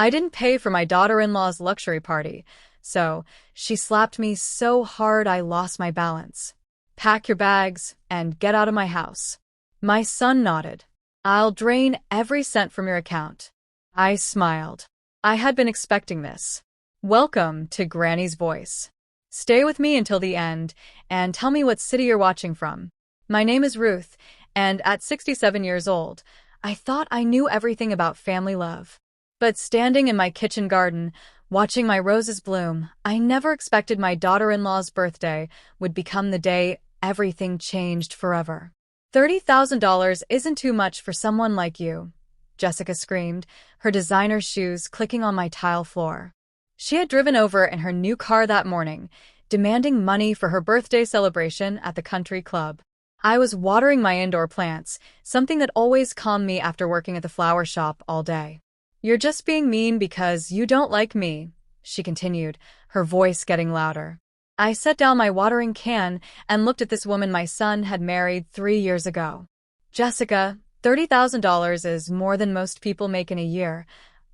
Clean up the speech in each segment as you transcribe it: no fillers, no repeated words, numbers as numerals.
I didn't pay for my daughter-in-law's luxury party, so she slapped me so hard I lost my balance. Pack your bags and get out of my house. My son nodded. I'll drain every cent from your account. I smiled. I had been expecting this. Welcome to Granny's voice. Stay with me until the end and tell me what city you're watching from. My name is Ruth, and at 67 years old, I thought I knew everything about family love. But standing in my kitchen garden, watching my roses bloom, I never expected my daughter-in-law's birthday would become the day everything changed forever. $30,000 isn't too much for someone like you, Jessica screamed, her designer shoes clicking on my tile floor. She had driven over in her new car that morning, demanding money for her birthday celebration at the country club. I was watering my indoor plants, something that always calmed me after working at the flower shop all day. You're just being mean because you don't like me, she continued, her voice getting louder. I set down my watering can and looked at this woman my son had married 3 years ago. Jessica, $30,000 is more than most people make in a year,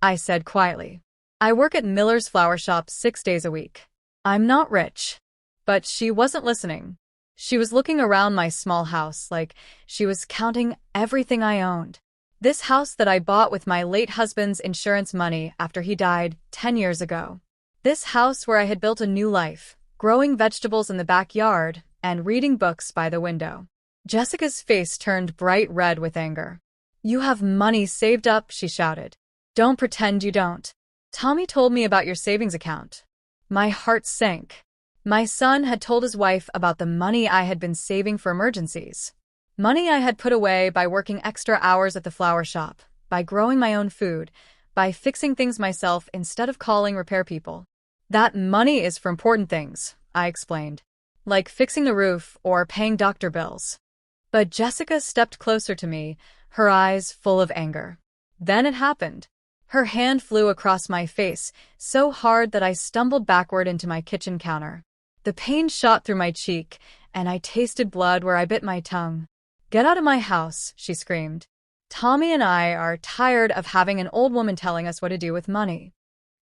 I said quietly. I work at Miller's flower shop 6 days a week. I'm not rich. But she wasn't listening. She was looking around my small house like she was counting everything I owned. This house that I bought with my late husband's insurance money after he died 10 years ago. This house where I had built a new life, growing vegetables in the backyard and reading books by the window. Jessica's face turned bright red with anger. You have money saved up, she shouted. Don't pretend you don't. Tommy told me about your savings account. My heart sank. My son had told his wife about the money I had been saving for emergencies. Money I had put away by working extra hours at the flower shop, by growing my own food, by fixing things myself instead of calling repair people. That money is for important things, I explained, like fixing the roof or paying doctor bills. But Jessica stepped closer to me, her eyes full of anger. Then it happened. Her hand flew across my face, so hard that I stumbled backward into my kitchen counter. The pain shot through my cheek, and I tasted blood where I bit my tongue. Get out of my house, she screamed. Tommy and I are tired of having an old woman telling us what to do with money.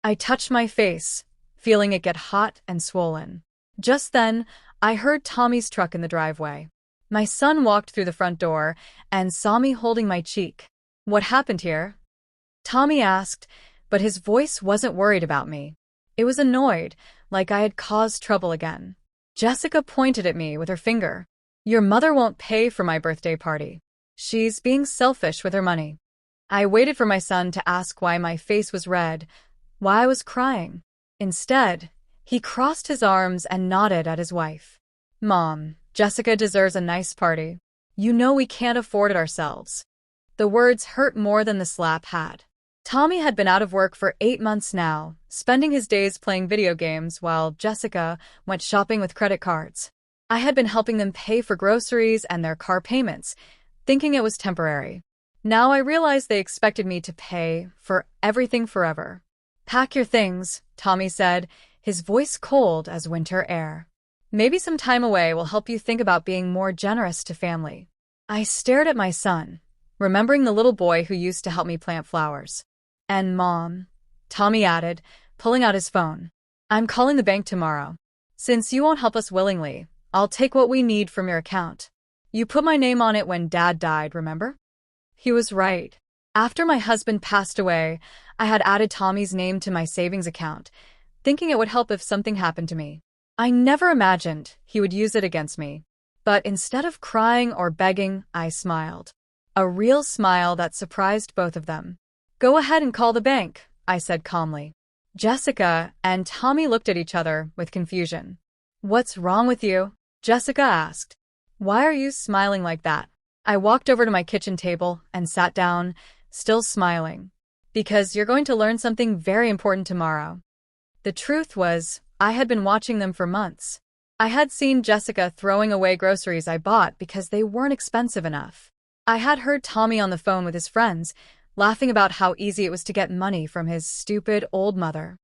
I touched my face, feeling it get hot and swollen. Just then, I heard Tommy's truck in the driveway. My son walked through the front door and saw me holding my cheek. What happened here? Tommy asked, but his voice wasn't worried about me. It was annoyed, like I had caused trouble again. Jessica pointed at me with her finger. Your mother won't pay for my birthday party. She's being selfish with her money. I waited for my son to ask why my face was red, why I was crying. Instead, he crossed his arms and nodded at his wife. Mom, Jessica deserves a nice party. You know we can't afford it ourselves. The words hurt more than the slap had. Tommy had been out of work for 8 months now, spending his days playing video games while Jessica went shopping with credit cards. I had been helping them pay for groceries and their car payments, thinking it was temporary. Now I realized they expected me to pay for everything forever. Pack your things, Tommy said, his voice cold as winter air. Maybe some time away will help you think about being more generous to family. I stared at my son, remembering the little boy who used to help me plant flowers. And Mom, Tommy added, pulling out his phone. I'm calling the bank tomorrow. Since you won't help us willingly, I'll take what we need from your account. You put my name on it when Dad died, remember? He was right. After my husband passed away, I had added Tommy's name to my savings account, thinking it would help if something happened to me. I never imagined he would use it against me. But instead of crying or begging, I smiled. A real smile that surprised both of them. Go ahead and call the bank, I said calmly. Jessica and Tommy looked at each other with confusion. What's wrong with you? Jessica asked. Why are you smiling like that? I walked over to my kitchen table and sat down, still smiling. Because you're going to learn something very important tomorrow. The truth was, I had been watching them for months. I had seen Jessica throwing away groceries I bought because they weren't expensive enough. I had heard Tommy on the phone with his friends, laughing about how easy it was to get money from his stupid old mother.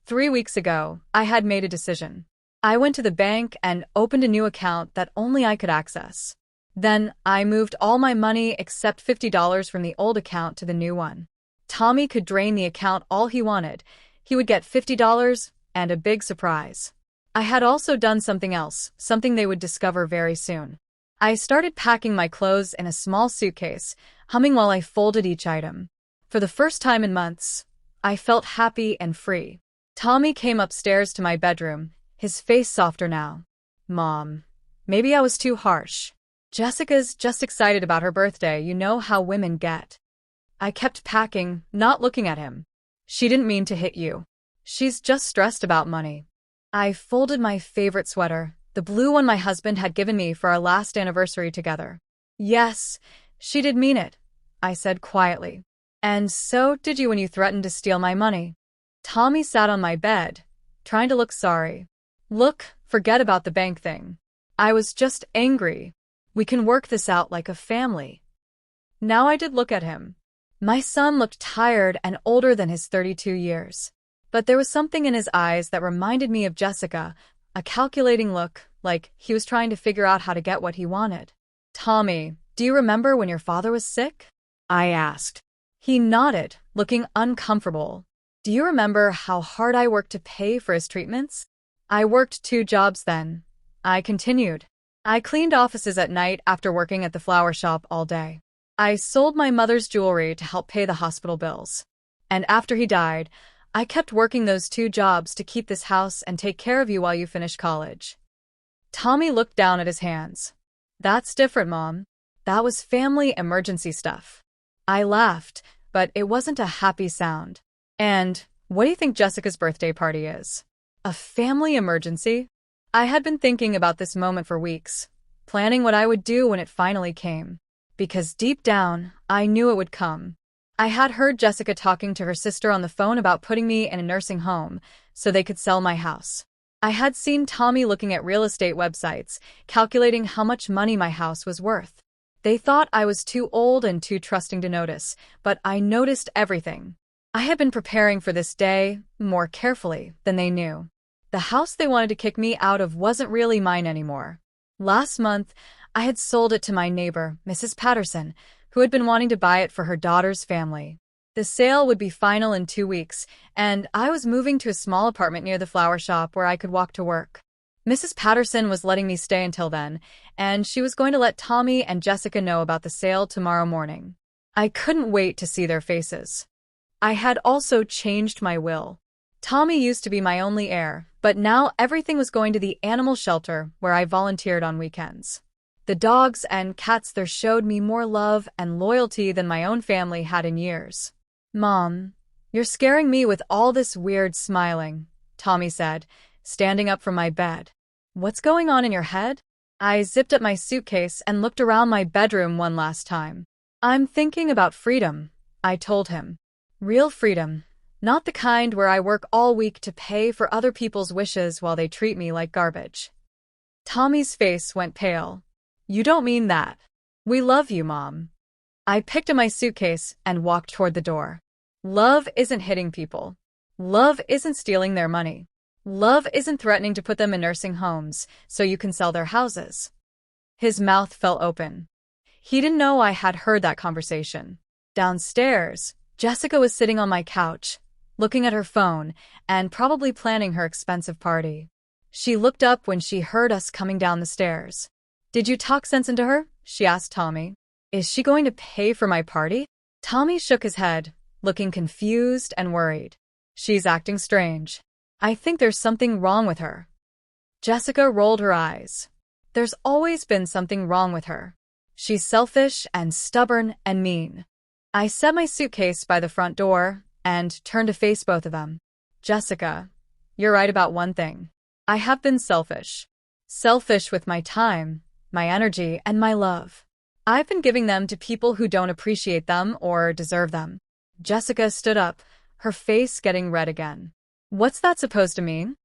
3 weeks ago, I had made a decision. I went to the bank and opened a new account that only I could access. Then, I moved all my money except $50 from the old account to the new one. Tommy could drain the account all he wanted. He would get $50 and a big surprise. I had also done something else, something they would discover very soon. I started packing my clothes in a small suitcase, humming while I folded each item. For the first time in months, I felt happy and free. Tommy came upstairs to my bedroom, his face softer now. Mom, maybe I was too harsh. Jessica's just excited about her birthday, you know how women get. I kept packing, not looking at him. She didn't mean to hit you. She's just stressed about money. I folded my favorite sweater, the blue one my husband had given me for our last anniversary together. Yes, she did mean it, I said quietly. And so did you when you threatened to steal my money. Tommy sat on my bed, trying to look sorry. Look, forget about the bank thing. I was just angry. We can work this out like a family. Now I did look at him. My son looked tired and older than his 32 years. But there was something in his eyes that reminded me of Jessica, a calculating look, like he was trying to figure out how to get what he wanted. Tommy, do you remember when your father was sick? I asked. He nodded, looking uncomfortable. Do you remember how hard I worked to pay for his treatments? I worked 2 jobs then. I continued. I cleaned offices at night after working at the flower shop all day. I sold my mother's jewelry to help pay the hospital bills. And after he died, I kept working those 2 jobs to keep this house and take care of you while you finish college. Tommy looked down at his hands. That's different, Mom. That was family emergency stuff. I laughed, but it wasn't a happy sound. And what do you think Jessica's birthday party is? A family emergency? I had been thinking about this moment for weeks, planning what I would do when it finally came. Because deep down, I knew it would come. I had heard Jessica talking to her sister on the phone about putting me in a nursing home so they could sell my house. I had seen Tommy looking at real estate websites, calculating how much money my house was worth. They thought I was too old and too trusting to notice, but I noticed everything. I had been preparing for this day more carefully than they knew. The house they wanted to kick me out of wasn't really mine anymore. Last month, I had sold it to my neighbor, Mrs. Patterson, who had been wanting to buy it for her daughter's family. The sale would be final in 2 weeks, and I was moving to a small apartment near the flower shop where I could walk to work. Mrs. Patterson was letting me stay until then, and she was going to let Tommy and Jessica know about the sale tomorrow morning. I couldn't wait to see their faces. I had also changed my will. Tommy used to be my only heir, but now everything was going to the animal shelter where I volunteered on weekends. The dogs and cats there showed me more love and loyalty than my own family had in years. Mom, you're scaring me with all this weird smiling, Tommy said, standing up from my bed. What's going on in your head? I zipped up my suitcase and looked around my bedroom one last time. I'm thinking about freedom, I told him. Real freedom, not the kind where I work all week to pay for other people's wishes while they treat me like garbage. Tommy's face went pale. You don't mean that. We love you, Mom. I picked up my suitcase and walked toward the door. Love isn't hitting people. Love isn't stealing their money. Love isn't threatening to put them in nursing homes so you can sell their houses. His mouth fell open. He didn't know I had heard that conversation. Downstairs, Jessica was sitting on my couch, looking at her phone and probably planning her expensive party. She looked up when she heard us coming down the stairs. Did you talk sense into her? She asked Tommy. Is she going to pay for my party? Tommy shook his head, looking confused and worried. She's acting strange. I think there's something wrong with her. Jessica rolled her eyes. There's always been something wrong with her. She's selfish and stubborn and mean. I set my suitcase by the front door and turned to face both of them. Jessica, you're right about one thing. I have been selfish. Selfish with my time, my energy, and my love. I've been giving them to people who don't appreciate them or deserve them. Jessica stood up, her face getting red again. What's that supposed to mean?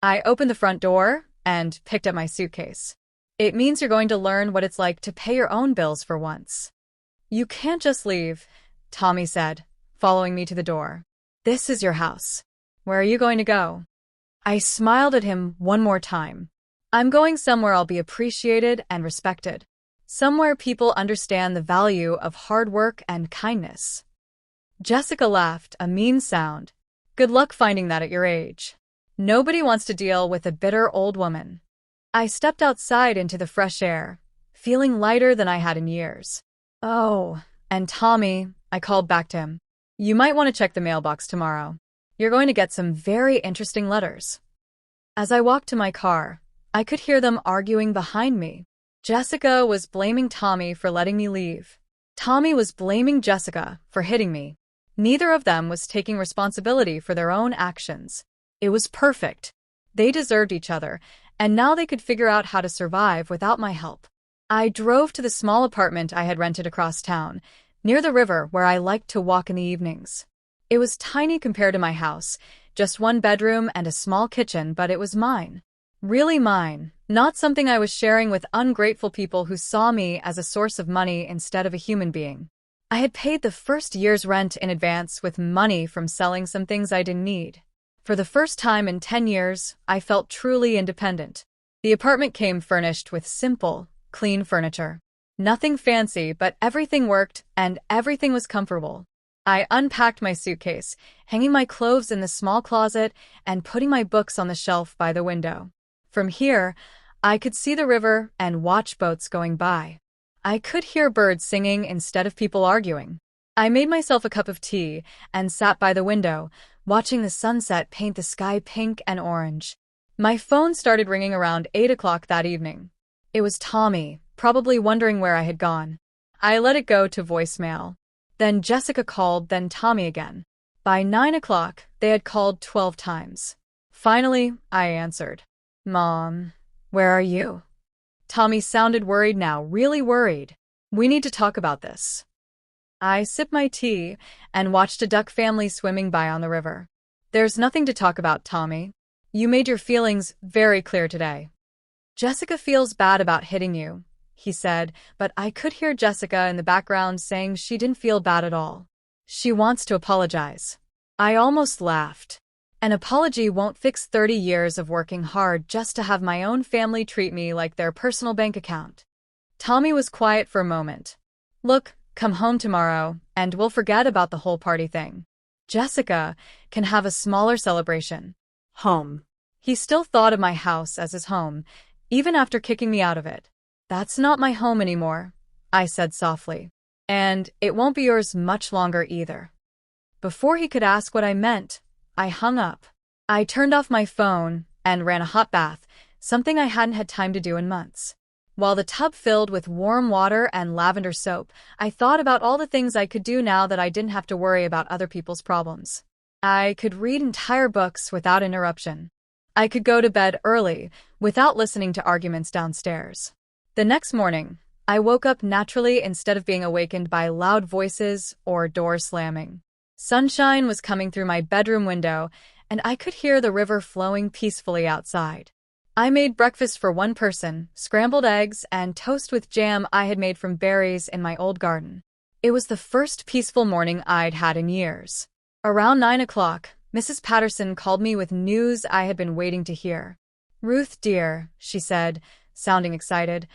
I opened the front door and picked up my suitcase. It means you're going to learn what it's like to pay your own bills for once. You can't just leave, Tommy said, following me to the door. This is your house. Where are you going to go? I smiled at him one more time. I'm going somewhere I'll be appreciated and respected. Somewhere people understand the value of hard work and kindness. Jessica laughed, a mean sound. Good luck finding that at your age. Nobody wants to deal with a bitter old woman. I stepped outside into the fresh air, feeling lighter than I had in years. Oh, and Tommy, I called back to him. You might want to check the mailbox tomorrow. You're going to get some very interesting letters. As I walked to my car, I could hear them arguing behind me. Jessica was blaming Tommy for letting me leave. Tommy was blaming Jessica for hitting me. Neither of them was taking responsibility for their own actions. It was perfect. They deserved each other, and now they could figure out how to survive without my help. I drove to the small apartment I had rented across town, near the river where I liked to walk in the evenings. It was tiny compared to my house, just one bedroom and a small kitchen, but it was mine. Really mine, not something I was sharing with ungrateful people who saw me as a source of money instead of a human being. I had paid the first year's rent in advance with money from selling some things I didn't need. For the first time in 10 years, I felt truly independent. The apartment came furnished with simple, clean furniture. Nothing fancy, but everything worked and everything was comfortable. I unpacked my suitcase, hanging my clothes in the small closet and putting my books on the shelf by the window. From here, I could see the river and watch boats going by. I could hear birds singing instead of people arguing. I made myself a cup of tea and sat by the window, watching the sunset paint the sky pink and orange. My phone started ringing around 8 o'clock that evening. It was Tommy, probably wondering where I had gone. I let it go to voicemail. Then Jessica called, then Tommy again. By 9 o'clock, they had called 12 times. Finally, I answered. Mom, where are you? Tommy sounded worried now, really worried. We need to talk about this. I sipped my tea and watched a duck family swimming by on the river. There's nothing to talk about, Tommy. You made your feelings very clear today. Jessica feels bad about hitting you, he said, but I could hear Jessica in the background saying she didn't feel bad at all. She wants to apologize. I almost laughed. An apology won't fix 30 years of working hard just to have my own family treat me like their personal bank account. Tommy was quiet for a moment. Look, come home tomorrow, and we'll forget about the whole party thing. Jessica can have a smaller celebration. Home. He still thought of my house as his home, even after kicking me out of it. That's not my home anymore, I said softly. And it won't be yours much longer either. Before he could ask what I meant, I hung up. I turned off my phone and ran a hot bath, something I hadn't had time to do in months. While the tub filled with warm water and lavender soap, I thought about all the things I could do now that I didn't have to worry about other people's problems. I could read entire books without interruption. I could go to bed early without listening to arguments downstairs. The next morning, I woke up naturally instead of being awakened by loud voices or doors slamming. Sunshine was coming through my bedroom window, and I could hear the river flowing peacefully outside. I made breakfast for one person, scrambled eggs and toast with jam I had made from berries in my old garden. It was the first peaceful morning I'd had in years. Around 9 o'clock, Mrs. Patterson called me with news I had been waiting to hear. Ruth, dear, she said, sounding excited,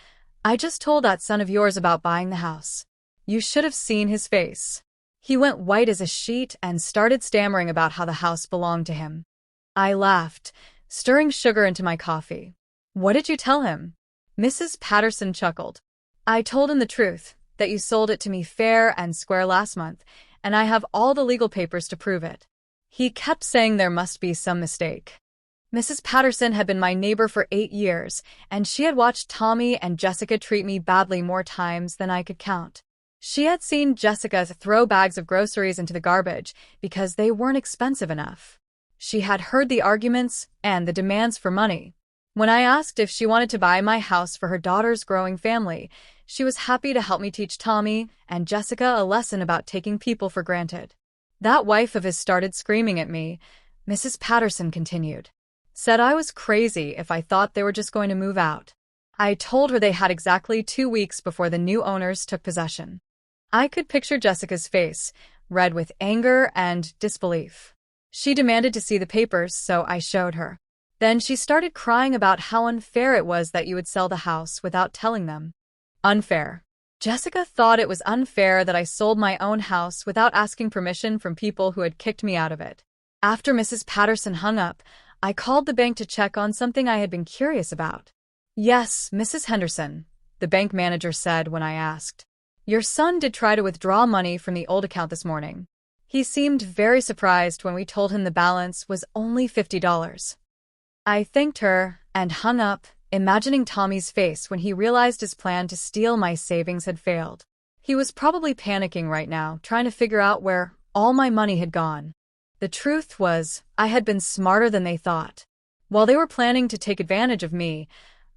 I just told that son of yours about buying the house. You should have seen his face. He went white as a sheet and started stammering about how the house belonged to him. I laughed, stirring sugar into my coffee. What did you tell him? Mrs. Patterson chuckled. I told him the truth, that you sold it to me fair and square last month, and I have all the legal papers to prove it. He kept saying there must be some mistake. Mrs. Patterson had been my neighbor for 8 years, and she had watched Tommy and Jessica treat me badly more times than I could count. She had seen Jessica throw bags of groceries into the garbage because they weren't expensive enough. She had heard the arguments and the demands for money. When I asked if she wanted to buy my house for her daughter's growing family, she was happy to help me teach Tommy and Jessica a lesson about taking people for granted. That wife of his started screaming at me, Mrs. Patterson continued. Said I was crazy if I thought they were just going to move out. I told her they had exactly 2 weeks before the new owners took possession. I could picture Jessica's face, red with anger and disbelief. She demanded to see the papers, so I showed her. Then she started crying about how unfair it was that you would sell the house without telling them. Unfair. Jessica thought it was unfair that I sold my own house without asking permission from people who had kicked me out of it. After Mrs. Patterson hung up, I called the bank to check on something I had been curious about. "Yes, Mrs. Henderson," the bank manager said when I asked. "Your son did try to withdraw money from the old account this morning. He seemed very surprised when we told him the balance was only $50. I thanked her and hung up, imagining Tommy's face when he realized his plan to steal my savings had failed. He was probably panicking right now, trying to figure out where all my money had gone. The truth was, I had been smarter than they thought. While they were planning to take advantage of me,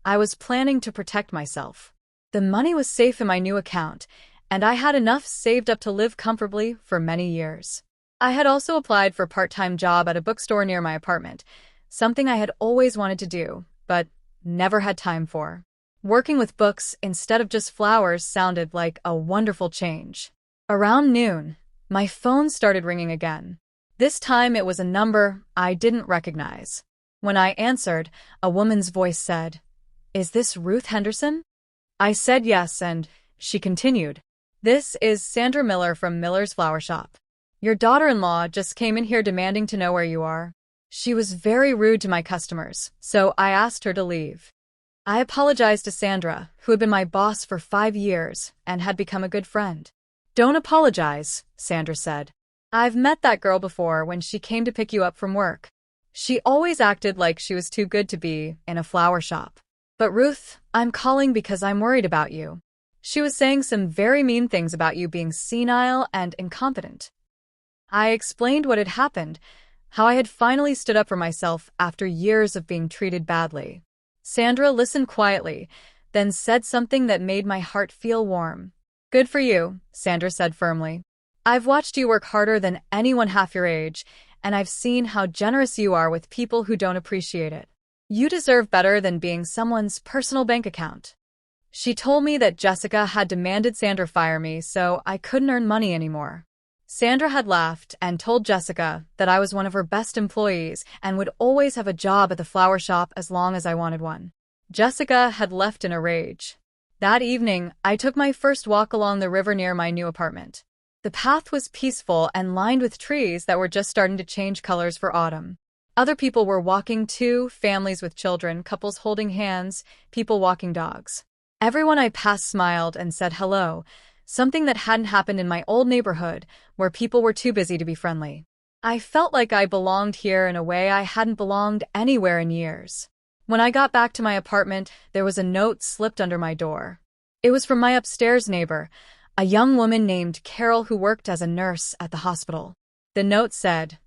I was planning to protect myself. The money was safe in my new account, and I had enough saved up to live comfortably for many years. I had also applied for a part-time job at a bookstore near my apartment, something I had always wanted to do, but never had time for. Working with books instead of just flowers sounded like a wonderful change. Around noon, my phone started ringing again. This time it was a number I didn't recognize. When I answered, a woman's voice said, "Is this Ruth Henderson?" I said yes, and she continued, "This is Sandra Miller from Miller's Flower Shop. Your daughter-in-law just came in here demanding to know where you are." She was very rude to my customers, so I asked her to leave. I apologized to Sandra, who had been my boss for 5 years and had become a good friend. "Don't apologize," Sandra said. "I've met that girl before when she came to pick you up from work. She always acted like she was too good to be in a flower shop. But Ruth, I'm calling because I'm worried about you. She was saying some very mean things about you being senile and incompetent." I explained what had happened, how I had finally stood up for myself after years of being treated badly. Sandra listened quietly, then said something that made my heart feel warm. "Good for you," Sandra said firmly. "I've watched you work harder than anyone half your age, and I've seen how generous you are with people who don't appreciate it. You deserve better than being someone's personal bank account." She told me that Jessica had demanded Sandra fire me so I couldn't earn money anymore. Sandra had laughed and told Jessica that I was one of her best employees and would always have a job at the flower shop as long as I wanted one. Jessica had left in a rage. That evening, I took my first walk along the river near my new apartment. The path was peaceful and lined with trees that were just starting to change colors for autumn. Other people were walking too, families with children, couples holding hands, people walking dogs. Everyone I passed smiled and said hello, something that hadn't happened in my old neighborhood, where people were too busy to be friendly. I felt like I belonged here in a way I hadn't belonged anywhere in years. When I got back to my apartment, there was a note slipped under my door. It was from my upstairs neighbor, a young woman named Carol who worked as a nurse at the hospital. The note said,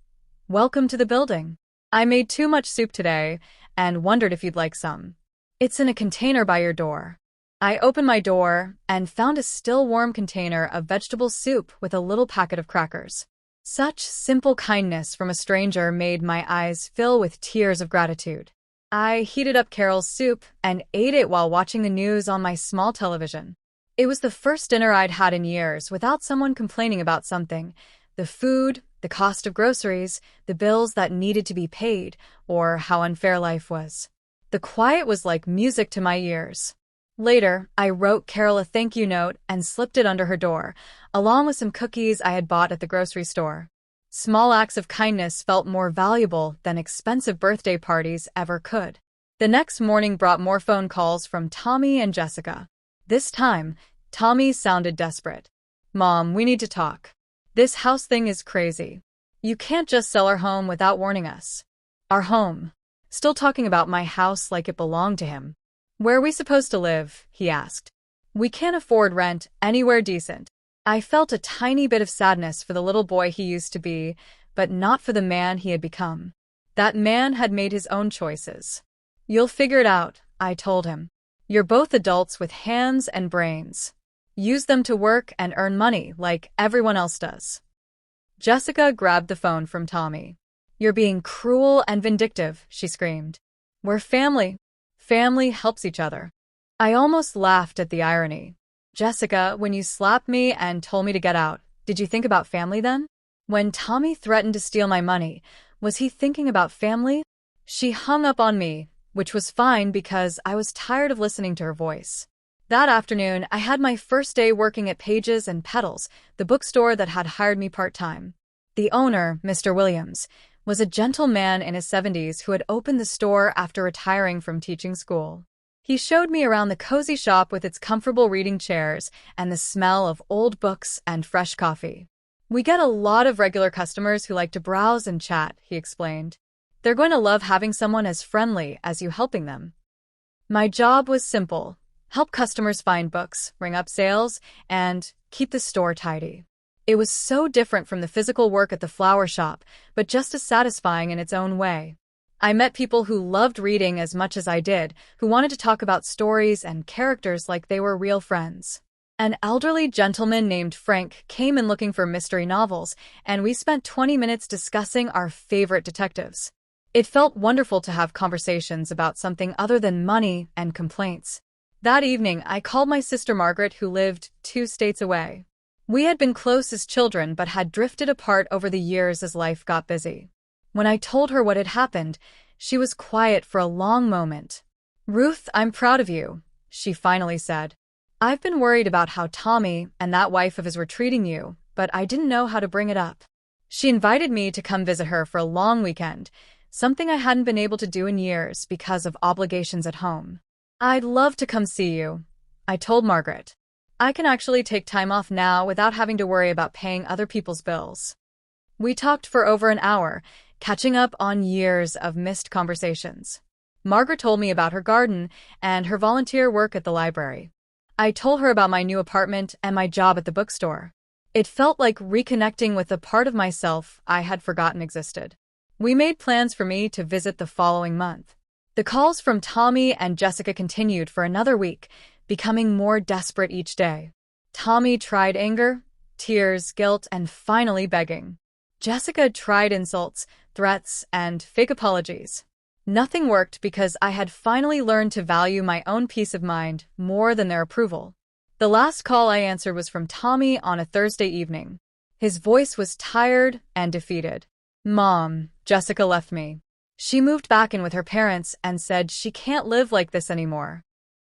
"Welcome to the building. I made too much soup today and wondered if you'd like some. It's in a container by your door." I opened my door and found a still warm container of vegetable soup with a little packet of crackers. Such simple kindness from a stranger made my eyes fill with tears of gratitude. I heated up Carol's soup and ate it while watching the news on my small television. It was the first dinner I'd had in years without someone complaining about something: the food, the cost of groceries, the bills that needed to be paid, or how unfair life was. The quiet was like music to my ears. Later, I wrote Carol a thank you note and slipped it under her door, along with some cookies I had bought at the grocery store. Small acts of kindness felt more valuable than expensive birthday parties ever could. The next morning brought more phone calls from Tommy and Jessica. This time, Tommy sounded desperate. "Mom, we need to talk. This house thing is crazy. You can't just sell our home without warning us." "Our home?" Still talking about my house like it belonged to him. "Where are we supposed to live?" he asked. "We can't afford rent anywhere decent." I felt a tiny bit of sadness for the little boy he used to be, but not for the man he had become. That man had made his own choices. "You'll figure it out," I told him. "You're both adults with hands and brains. Use them to work and earn money like everyone else does." Jessica grabbed the phone from Tommy. "You're being cruel and vindictive," she screamed. "We're family. Family helps each other." I almost laughed at the irony. "Jessica, when you slapped me and told me to get out, did you think about family then? When Tommy threatened to steal my money, was he thinking about family?" She hung up on me, which was fine because I was tired of listening to her voice. That afternoon, I had my first day working at Pages and Petals, the bookstore that had hired me part-time. The owner, Mr. Williams, was a gentle man in his 70s who had opened the store after retiring from teaching school. He showed me around the cozy shop with its comfortable reading chairs and the smell of old books and fresh coffee. "We get a lot of regular customers who like to browse and chat," he explained. "They're going to love having someone as friendly as you helping them." My job was simple: help customers find books, ring up sales, and keep the store tidy. It was so different from the physical work at the flower shop, but just as satisfying in its own way. I met people who loved reading as much as I did, who wanted to talk about stories and characters like they were real friends. An elderly gentleman named Frank came in looking for mystery novels, and we spent 20 minutes discussing our favorite detectives. It felt wonderful to have conversations about something other than money and complaints. That evening, I called my sister Margaret, who lived 2 states away. We had been close as children but had drifted apart over the years as life got busy. When I told her what had happened, she was quiet for a long moment. "Ruth, I'm proud of you," she finally said. "I've been worried about how Tommy and that wife of his were treating you, but I didn't know how to bring it up." She invited me to come visit her for a long weekend, something I hadn't been able to do in years because of obligations at home. "I'd love to come see you," I told Margaret. "I can actually take time off now without having to worry about paying other people's bills." We talked for over an hour, catching up on years of missed conversations. Margaret told me about her garden and her volunteer work at the library. I told her about my new apartment and my job at the bookstore. It felt like reconnecting with a part of myself I had forgotten existed. We made plans for me to visit the following month. The calls from Tommy and Jessica continued for another week, becoming more desperate each day. Tommy tried anger, tears, guilt, and finally begging. Jessica tried insults, threats, and fake apologies. Nothing worked because I had finally learned to value my own peace of mind more than their approval. The last call I answered was from Tommy on a Thursday evening. His voice was tired and defeated. "Mom, Jessica left me. She moved back in with her parents and said she can't live like this anymore."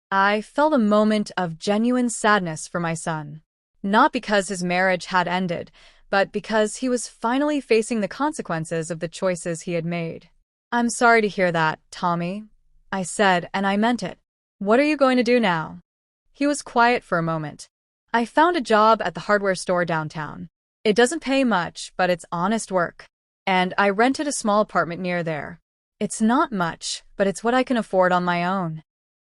I felt a moment of genuine sadness for my son. Not because his marriage had ended, but because he was finally facing the consequences of the choices he had made. "I'm sorry to hear that, Tommy," I said, and I meant it. "What are you going to do now?" He was quiet for a moment. "I found a job at the hardware store downtown. It doesn't pay much, but it's honest work. And I rented a small apartment near there. It's not much, but it's what I can afford on my own."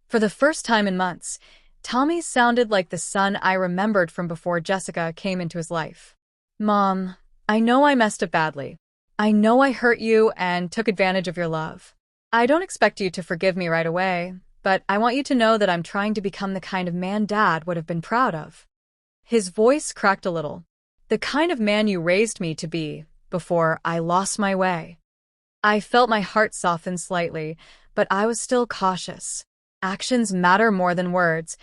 For the first time in months, Tommy sounded like the son I remembered from before Jessica came into his life. "Mom, I know I messed up badly. I know I hurt you and took advantage of your love. I don't expect you to forgive me right away, but I want you to know that I'm trying to become the kind of man Dad would have been proud of." His voice cracked a little. "The kind of man you raised me to be before I lost my way." I felt my heart soften slightly, but I was still cautious. "Actions matter more than words,"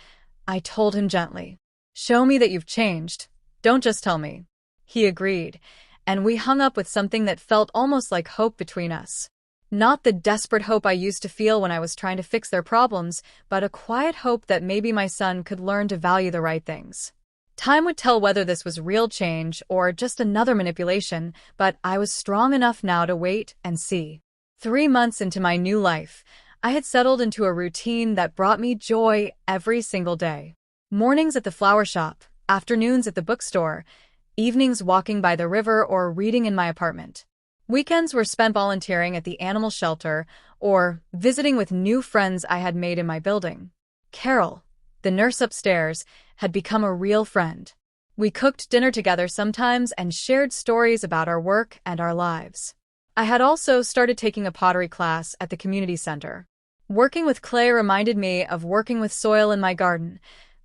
I told him gently. "Show me that you've changed. Don't just tell me." He agreed, and we hung up with something that felt almost like hope between us. Not the desperate hope I used to feel when I was trying to fix their problems, but a quiet hope that maybe my son could learn to value the right things. Time would tell whether this was real change or just another manipulation, but I was strong enough now to wait and see. 3 months into my new life, I had settled into a routine that brought me joy every single day. Mornings at the flower shop, afternoons at the bookstore, evenings walking by the river or reading in my apartment. Weekends were spent volunteering at the animal shelter or visiting with new friends I had made in my building. Carol, the nurse upstairs, had become a real friend. We cooked dinner together sometimes and shared stories about our work and our lives. I had also started taking a pottery class at the community center. Working with clay reminded me of working with soil in my garden.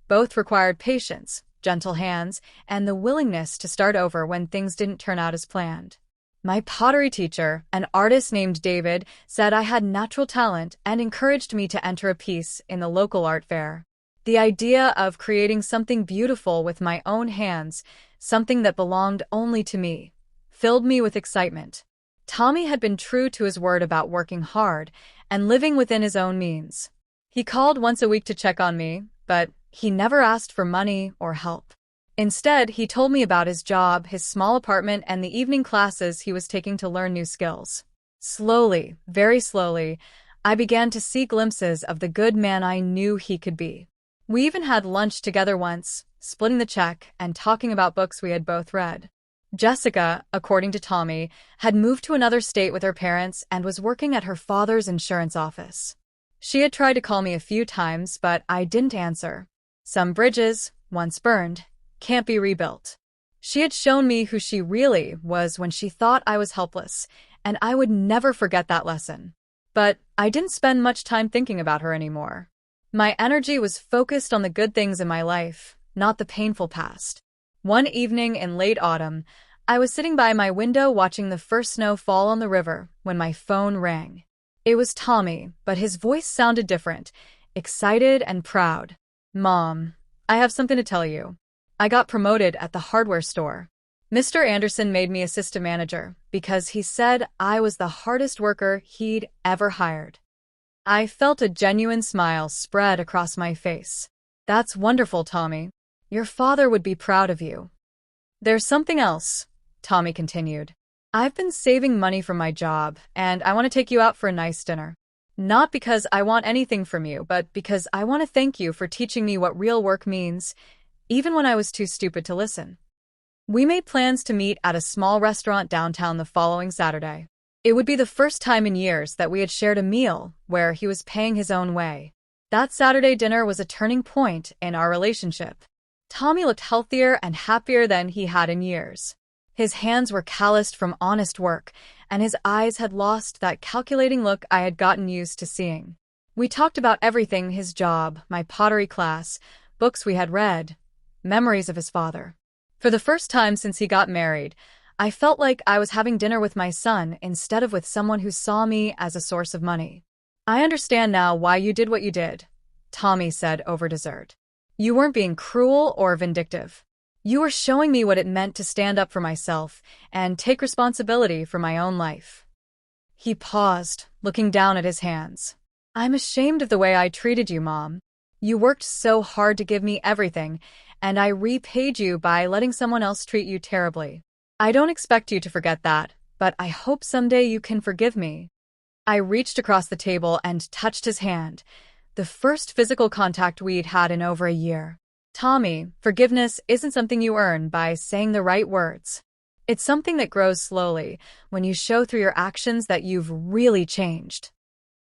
Both required patience, gentle hands, and the willingness to start over when things didn't turn out as planned. My pottery teacher, an artist named David, said I had natural talent and encouraged me to enter a piece in the local art fair. The idea of creating something beautiful with my own hands, something that belonged only to me, filled me with excitement. Tommy had been true to his word about working hard and living within his own means. He called once a week to check on me, but He never asked for money or help. Instead, he told me about his job, his small apartment, and the evening classes he was taking to learn new skills. Slowly, very slowly, I began to see glimpses of the good man I knew he could be. We even had lunch together once, splitting the check and talking about books we had both read. Jessica, according to Tommy, had moved to another state with her parents and was working at her father's insurance office. She had tried to call me a few times, but I didn't answer. Some bridges, once burned, can't be rebuilt. She had shown me who she really was when she thought I was helpless, and I would never forget that lesson. But I didn't spend much time thinking about her anymore. My energy was focused on the good things in my life, not the painful past. One evening in late autumn, I was sitting by my window watching the first snow fall on the river when my phone rang. It was Tommy, but his voice sounded different, excited and proud. "Mom, I have something to tell you. I got promoted at the hardware store. Mr. Anderson made me assistant manager because he said I was the hardest worker he'd ever hired." I felt a genuine smile spread across my face. "That's wonderful, Tommy. Your father would be proud of you." "There's something else," Tommy continued. "I've been saving money from my job, and I want to take you out for a nice dinner. Not because I want anything from you, but because I want to thank you for teaching me what real work means, even when I was too stupid to listen." We made plans to meet at a small restaurant downtown the following Saturday. It would be the first time in years that we had shared a meal where he was paying his own way. That Saturday dinner was a turning point in our relationship. Tommy looked healthier and happier than he had in years. His hands were calloused from honest work, and his eyes had lost that calculating look I had gotten used to seeing. We talked about everything: his job, my pottery class, books we had read, memories of his father. For the first time since he got married, I felt like I was having dinner with my son instead of with someone who saw me as a source of money. "I understand now why you did what you did," Tommy said over dessert. "You weren't being cruel or vindictive. You were showing me what it meant to stand up for myself and take responsibility for my own life." He paused, looking down at his hands. "I'm ashamed of the way I treated you, Mom. You worked so hard to give me everything, and I repaid you by letting someone else treat you terribly. I don't expect you to forget that, but I hope someday you can forgive me." I reached across the table and touched his hand, the first physical contact we'd had in over a year. "Tommy, forgiveness isn't something you earn by saying the right words. It's something that grows slowly when you show through your actions that you've really changed."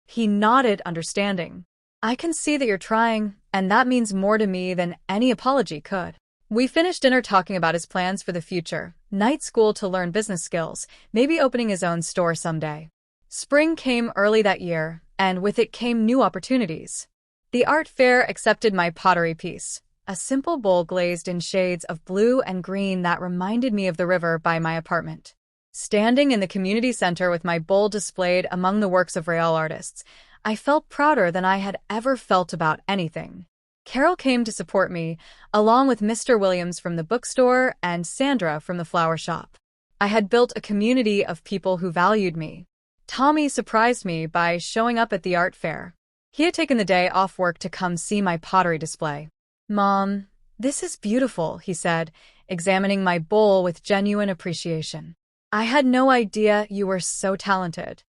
He nodded, understanding. "I can see that you're trying, and that means more to me than any apology could." We finished dinner talking about his plans for the future: night school to learn business skills, maybe opening his own store someday. Spring came early that year, and with it came new opportunities. The art fair accepted my pottery piece, a simple bowl glazed in shades of blue and green that reminded me of the river by my apartment. Standing in the community center with my bowl displayed among the works of Rael artists, I felt prouder than I had ever felt about anything. Carol came to support me, along with Mr. Williams from the bookstore and Sandra from the flower shop. I had built a community of people who valued me. Tommy surprised me by showing up at the art fair. He had taken the day off work to come see my pottery display. "Mom, this is beautiful," he said, examining my bowl with genuine appreciation. "I had no idea you were so talented."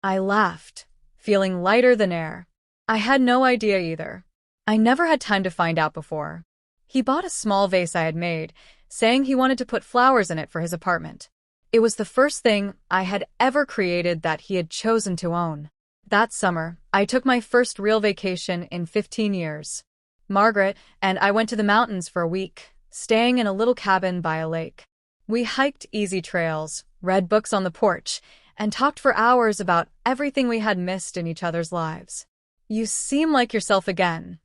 I laughed, feeling lighter than air. I had no idea either. I never had time to find out before. He bought a small vase I had made, saying he wanted to put flowers in it for his apartment. It was the first thing I had ever created that he had chosen to own. That summer, I took my first real vacation in 15 years. Margaret and I went to the mountains for a week, staying in a little cabin by a lake. We hiked easy trails, read books on the porch, and talked for hours about everything we had missed in each other's lives. "You seem like yourself again,"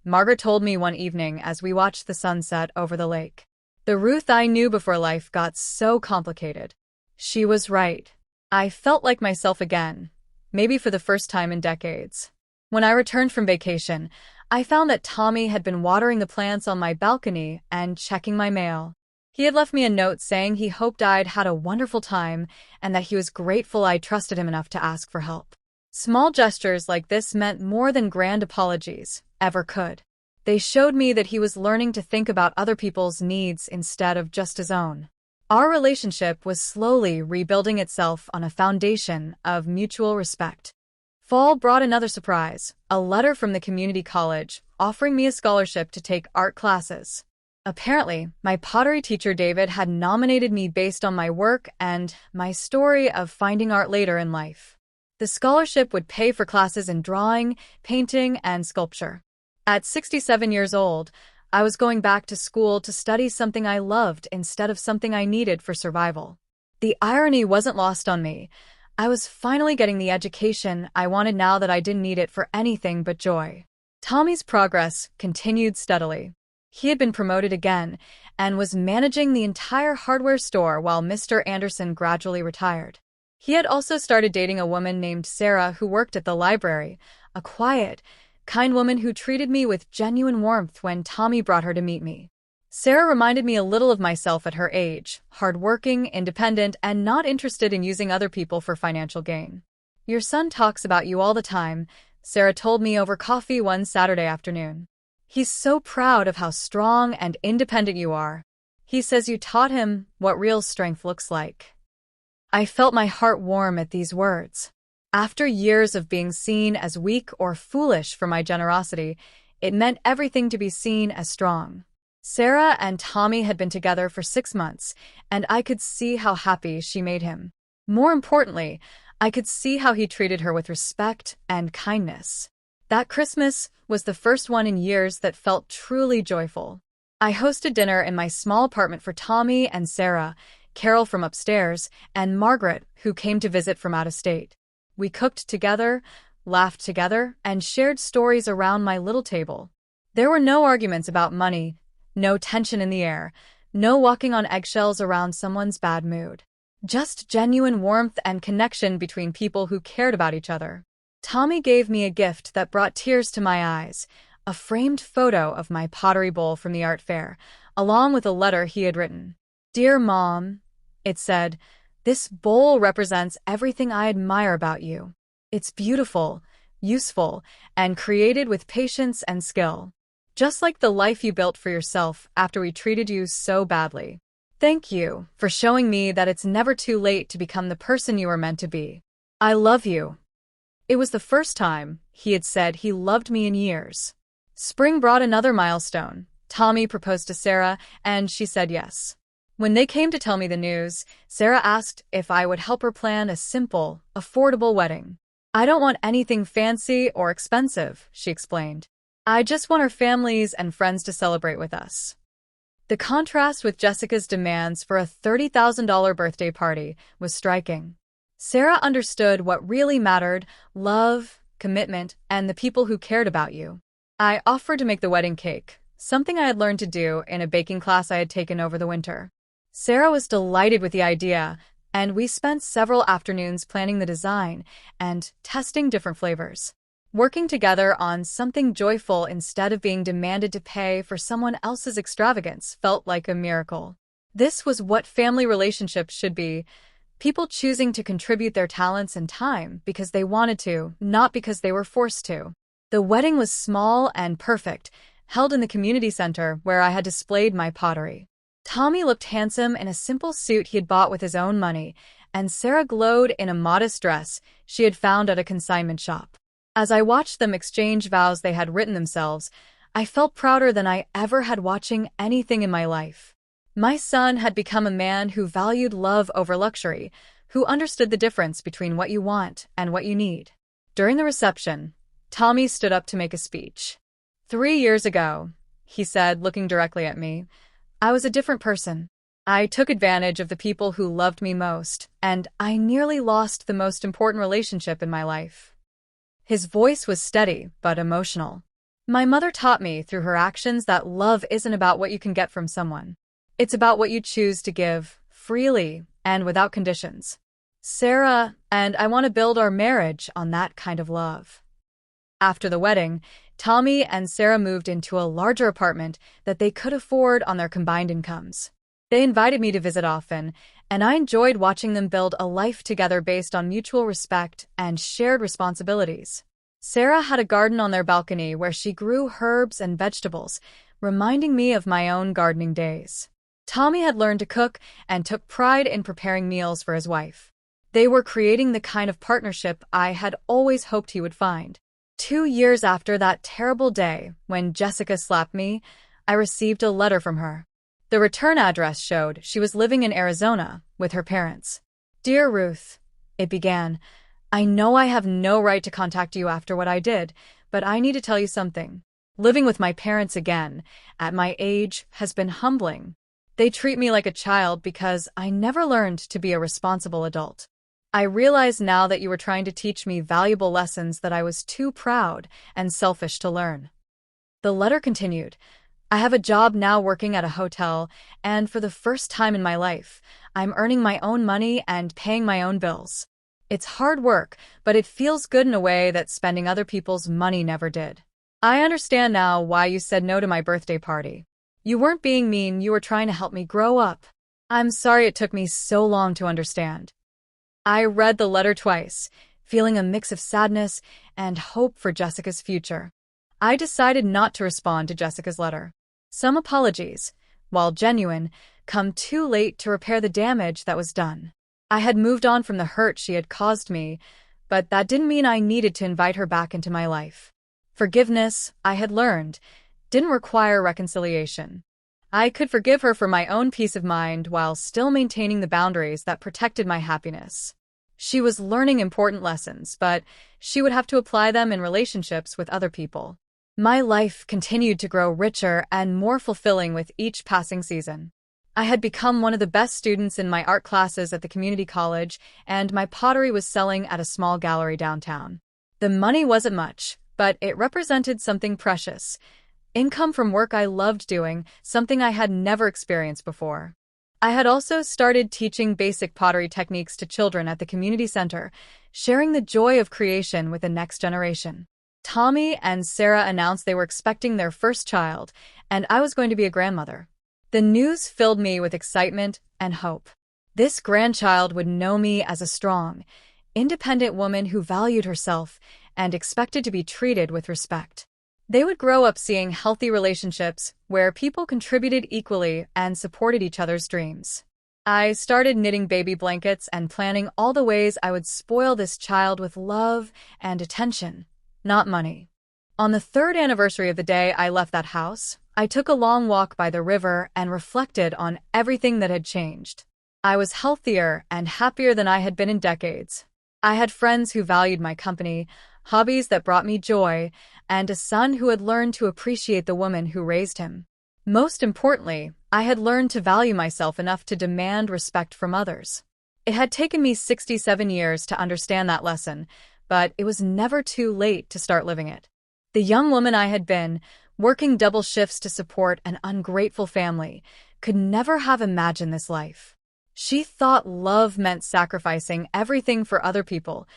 Margaret told me one evening as we watched the sunset over the lake. The Ruth I knew before life got so complicated. She was right. I felt like myself again, maybe for the first time in decades. When I returned from vacation, I found that Tommy had been watering the plants on my balcony and checking my mail. He had left me a note saying he hoped I'd had a wonderful time and that he was grateful I trusted him enough to ask for help. Small gestures like this meant more than grand apologies ever could. They showed me that he was learning to think about other people's needs instead of just his own. Our relationship was slowly rebuilding itself on a foundation of mutual respect. Fall brought another surprise, a letter from the community college offering me a scholarship to take art classes. Apparently, my pottery teacher David had nominated me based on my work and my story of finding art later in life. The scholarship would pay for classes in drawing, painting, and sculpture. At 67 years old, I was going back to school to study something I loved instead of something I needed for survival. The irony wasn't lost on me. I was finally getting the education I wanted now that I didn't need it for anything but joy. Tommy's progress continued steadily. He had been promoted again and was managing the entire hardware store while Mr. Anderson gradually retired. He had also started dating a woman named Sarah who worked at the library, a quiet, kind woman who treated me with genuine warmth when Tommy brought her to meet me. Sarah reminded me a little of myself at her age, hardworking, independent, and not interested in using other people for financial gain. "Your son talks about you all the time," Sarah told me over coffee one Saturday afternoon. "He's so proud of how strong and independent you are. He says you taught him what real strength looks like." I felt my heart warm at these words. After years of being seen as weak or foolish for my generosity, it meant everything to be seen as strong. Sarah and Tommy had been together for 6 months, and I could see how happy she made him. More importantly, I could see how he treated her with respect and kindness. That Christmas was the first one in years that felt truly joyful. I hosted dinner in my small apartment for Tommy and Sarah, Carol from upstairs, and Margaret, who came to visit from out of state. We cooked together, laughed together, and shared stories around my little table. There were no arguments about money, no tension in the air, no walking on eggshells around someone's bad mood. Just genuine warmth and connection between people who cared about each other. Tommy gave me a gift that brought tears to my eyes, a framed photo of my pottery bowl from the art fair, along with a letter he had written. "Dear Mom," it said, "this bowl represents everything I admire about you. It's beautiful, useful, and created with patience and skill. Just like the life you built for yourself after we treated you so badly. Thank you for showing me that it's never too late to become the person you were meant to be. I love you." It was the first time he had said he loved me in years. Spring brought another milestone. Tommy proposed to Sarah, and she said yes. When they came to tell me the news, Sarah asked if I would help her plan a simple, affordable wedding. "I don't want anything fancy or expensive," she explained. "I just want our families and friends to celebrate with us." The contrast with Jessica's demands for a $30,000 birthday party was striking. Sarah understood what really mattered: love, commitment, and the people who cared about you. I offered to make the wedding cake, something I had learned to do in a baking class I had taken over the winter. Sarah was delighted with the idea, and we spent several afternoons planning the design and testing different flavors. Working together on something joyful instead of being demanded to pay for someone else's extravagance felt like a miracle. This was what family relationships should be: people choosing to contribute their talents and time because they wanted to, not because they were forced to. The wedding was small and perfect, held in the community center where I had displayed my pottery. Tommy looked handsome in a simple suit he had bought with his own money, and Sarah glowed in a modest dress she had found at a consignment shop. As I watched them exchange vows they had written themselves, I felt prouder than I ever had watching anything in my life. My son had become a man who valued love over luxury, who understood the difference between what you want and what you need. During the reception, Tommy stood up to make a speech. 3 years ago, he said, looking directly at me, I was a different person. I took advantage of the people who loved me most, and I nearly lost the most important relationship in my life. His voice was steady but emotional. My mother taught me through her actions that love isn't about what you can get from someone. It's about what you choose to give, freely and without conditions. Sarah and I want to build our marriage on that kind of love. After the wedding, Tommy and Sarah moved into a larger apartment that they could afford on their combined incomes. They invited me to visit often, and I enjoyed watching them build a life together based on mutual respect and shared responsibilities. Sarah had a garden on their balcony where she grew herbs and vegetables, reminding me of my own gardening days. Tommy had learned to cook and took pride in preparing meals for his wife. They were creating the kind of partnership I had always hoped he would find. 2 years after that terrible day when Jessica slapped me, I received a letter from her. The return address showed she was living in Arizona with her parents. "Dear Ruth," it began, "I know I have no right to contact you after what I did, but I need to tell you something. Living with my parents again, at my age, has been humbling. They treat me like a child because I never learned to be a responsible adult. I realize now that you were trying to teach me valuable lessons that I was too proud and selfish to learn." The letter continued, "I have a job now working at a hotel, and for the first time in my life, I'm earning my own money and paying my own bills. It's hard work, but it feels good in a way that spending other people's money never did. I understand now why you said no to my birthday party. You weren't being mean, you were trying to help me grow up. I'm sorry it took me so long to understand." I read the letter twice, feeling a mix of sadness and hope for Jessica's future. I decided not to respond to Jessica's letter. Some apologies, while genuine, come too late to repair the damage that was done. I had moved on from the hurt she had caused me, but that didn't mean I needed to invite her back into my life. Forgiveness, I had learned, didn't require reconciliation. I could forgive her for my own peace of mind while still maintaining the boundaries that protected my happiness. She was learning important lessons, but she would have to apply them in relationships with other people. My life continued to grow richer and more fulfilling with each passing season. I had become one of the best students in my art classes at the community college, and my pottery was selling at a small gallery downtown. The money wasn't much, but it represented something precious. Income from work I loved doing, something I had never experienced before. I had also started teaching basic pottery techniques to children at the community center, sharing the joy of creation with the next generation. Tommy and Sarah announced they were expecting their first child, and I was going to be a grandmother. The news filled me with excitement and hope. This grandchild would know me as a strong, independent woman who valued herself and expected to be treated with respect. They would grow up seeing healthy relationships where people contributed equally and supported each other's dreams. I started knitting baby blankets and planning all the ways I would spoil this child with love and attention, not money. On the 3rd anniversary of the day I left that house, I took a long walk by the river and reflected on everything that had changed. I was healthier and happier than I had been in decades. I had friends who valued my company, hobbies that brought me joy, and a son who had learned to appreciate the woman who raised him. Most importantly, I had learned to value myself enough to demand respect from others. It had taken me 67 years to understand that lesson, but it was never too late to start living it. The young woman I had been, working double shifts to support an ungrateful family, could never have imagined this life. She thought love meant sacrificing everything for other people,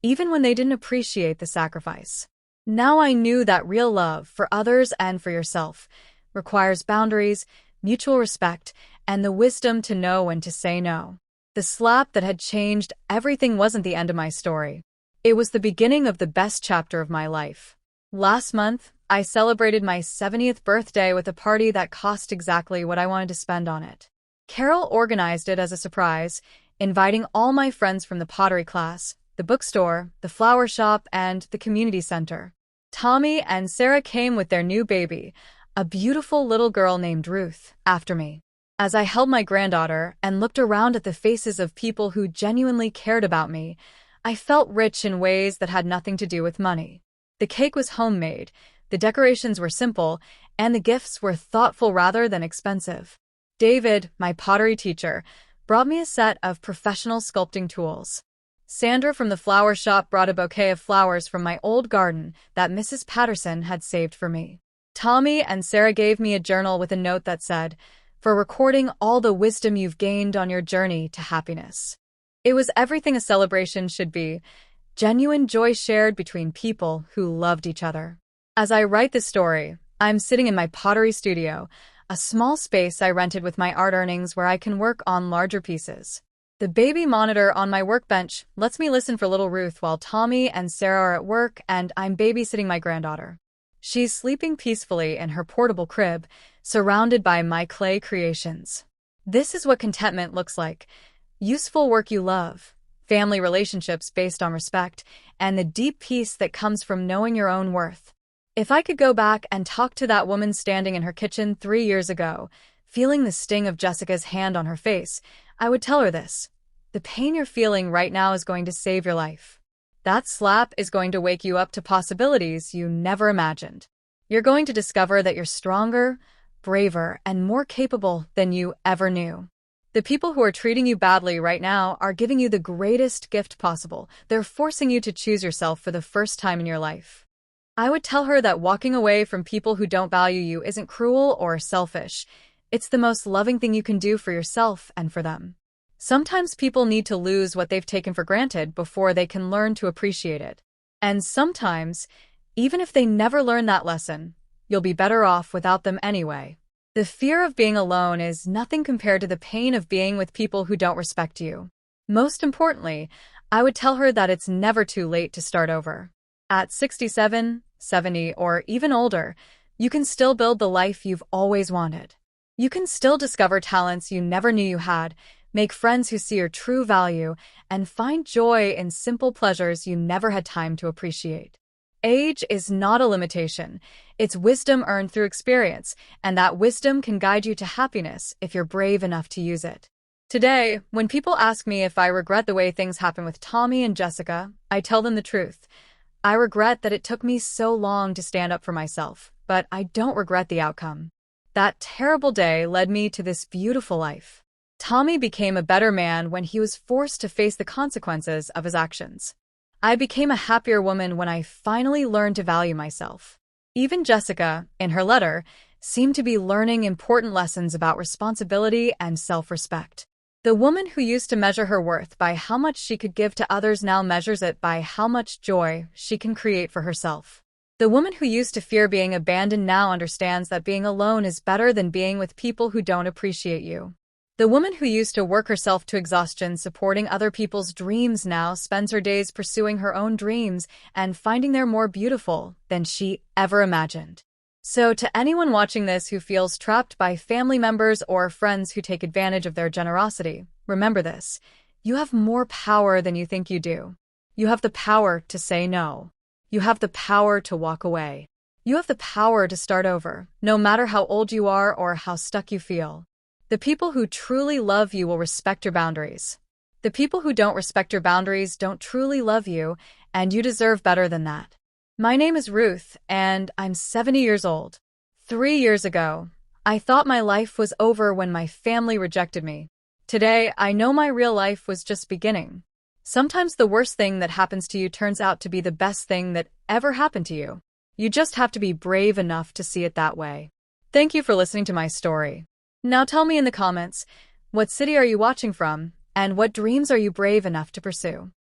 even when they didn't appreciate the sacrifice. Now I knew that real love, for others and for yourself, requires boundaries, mutual respect, and the wisdom to know when to say no. The slap that had changed everything wasn't the end of my story. It was the beginning of the best chapter of my life. Last month, I celebrated my 70th birthday with a party that cost exactly what I wanted to spend on it. Carol organized it as a surprise, inviting all my friends from the pottery class, the bookstore, the flower shop, and the community center. Tommy and Sarah came with their new baby, a beautiful little girl named Ruth, after me. As I held my granddaughter and looked around at the faces of people who genuinely cared about me, I felt rich in ways that had nothing to do with money. The cake was homemade, the decorations were simple, and the gifts were thoughtful rather than expensive. David, my pottery teacher, brought me a set of professional sculpting tools. Sandra from the flower shop brought a bouquet of flowers from my old garden that Mrs. Patterson had saved for me. Tommy and Sarah gave me a journal with a note that said, "For recording all the wisdom you've gained on your journey to happiness." It was everything a celebration should be, genuine joy shared between people who loved each other. As I write this story, I'm sitting in my pottery studio, a small space I rented with my art earnings where I can work on larger pieces. The baby monitor on my workbench lets me listen for little Ruth while Tommy and Sarah are at work and I'm babysitting my granddaughter. She's sleeping peacefully in her portable crib, surrounded by my clay creations. This is what contentment looks like. Useful work you love, family relationships based on respect, and the deep peace that comes from knowing your own worth. If I could go back and talk to that woman standing in her kitchen 3 years ago, feeling the sting of Jessica's hand on her face, I would tell her this. The pain you're feeling right now is going to save your life. That slap is going to wake you up to possibilities you never imagined. You're going to discover that you're stronger, braver, and more capable than you ever knew. The people who are treating you badly right now are giving you the greatest gift possible. They're forcing you to choose yourself for the first time in your life. I would tell her that walking away from people who don't value you isn't cruel or selfish. It's the most loving thing you can do for yourself and for them. Sometimes people need to lose what they've taken for granted before they can learn to appreciate it. And sometimes, even if they never learn that lesson, you'll be better off without them anyway. The fear of being alone is nothing compared to the pain of being with people who don't respect you. Most importantly, I would tell her that it's never too late to start over. At 67, 70, or even older, you can still build the life you've always wanted. You can still discover talents you never knew you had, make friends who see your true value, and find joy in simple pleasures you never had time to appreciate. Age is not a limitation. It's wisdom earned through experience, and that wisdom can guide you to happiness if you're brave enough to use it. Today, when people ask me if I regret the way things happen with Tommy and Jessica, I tell them the truth. I regret that it took me so long to stand up for myself, but I don't regret the outcome. That terrible day led me to this beautiful life. Tommy became a better man when he was forced to face the consequences of his actions. I became a happier woman when I finally learned to value myself. Even Jessica, in her letter, seemed to be learning important lessons about responsibility and self-respect. The woman who used to measure her worth by how much she could give to others now measures it by how much joy she can create for herself. The woman who used to fear being abandoned now understands that being alone is better than being with people who don't appreciate you. The woman who used to work herself to exhaustion supporting other people's dreams now spends her days pursuing her own dreams and finding they're more beautiful than she ever imagined. So to anyone watching this who feels trapped by family members or friends who take advantage of their generosity, remember this. You have more power than you think you do. You have the power to say no. You have the power to walk away. You have the power to start over, no matter how old you are or how stuck you feel. The people who truly love you will respect your boundaries. The people who don't respect your boundaries don't truly love you, and you deserve better than that. My name is Ruth, and I'm 70 years old. 3 years ago, I thought my life was over when my family rejected me. Today, I know my real life was just beginning. Sometimes the worst thing that happens to you turns out to be the best thing that ever happened to you. You just have to be brave enough to see it that way. Thank you for listening to my story. Now tell me in the comments, what city are you watching from, and what dreams are you brave enough to pursue?